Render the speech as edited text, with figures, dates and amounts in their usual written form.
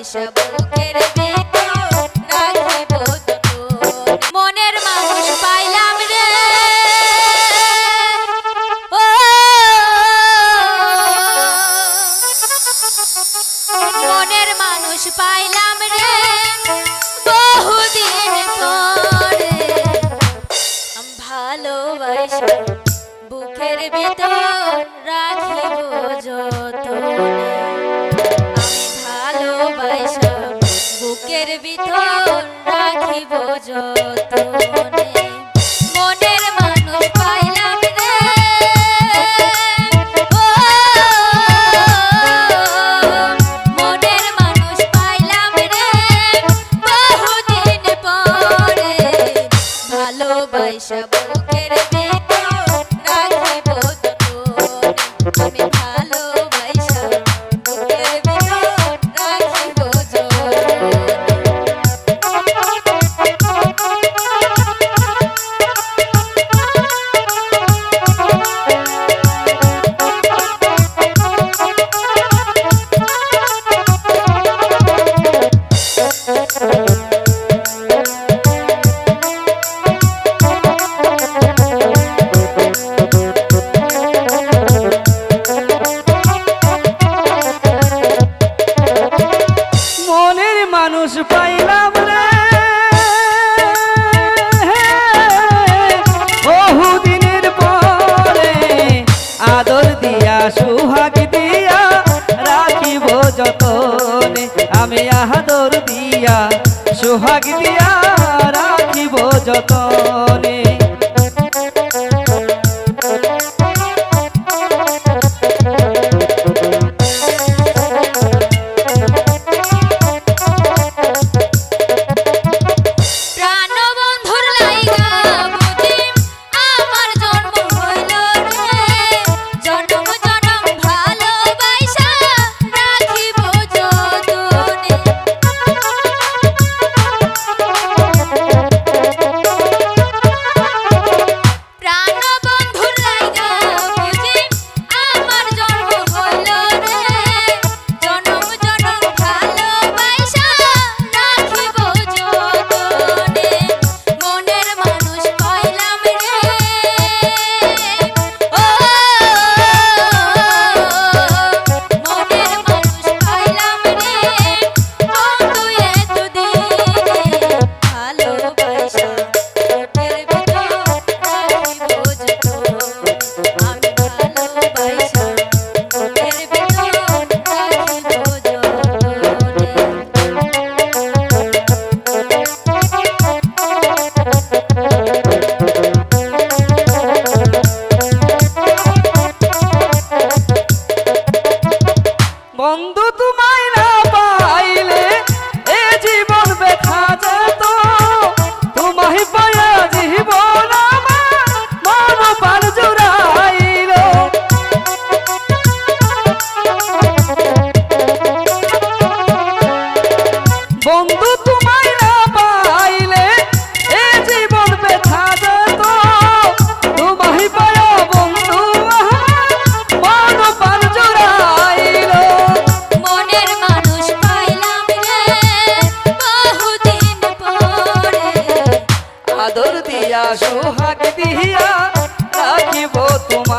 ভালোবাসা বুকের ভিতর রাখিব যতন। মনের মানুষ পাইলাম রে, ও মনের মানুষ পাইলাম রে বহুদিন পরে। ভালোবাসা বুকের ভিতর রাখিব যতনে। আমি ভালোবাসা বুকের ভিতর রাখিব যতনে। মনের মানুষ পাইলাম রে, ও মনের মানুষ পাইলাম রে বহুদিন পরে। ভালোবাসা বুকের ভিতর রাখিব যতনে। আমি ভালোবাসা বুকের ভিতর রাখিব যতনে। মানুষ পাইলাম রে বহুদিনের পরে। আদর দিয়া সুহাগ দিয়া রাখিব যতনে। আমি আদর দিয়া সুহাগ দিয়া রাখিব যতনে। বন্ধু তোমায় না পাইলে এ জীবন ব্যথা যেত। তোমায় পায়া জীবন আমার মন প্রাণ জুড়াইল। বন্ধু তোমায় না পাইলে এ জীবন ব্যথা যেত। তোমায় পায়া বন্ধু আমার মন প্রাণ জুড়াইল। মনের মানুষ পাইলাম রে বহুদিন পরে। আদর দিয়া সোহাগ দিয়া রাখিব তোমার।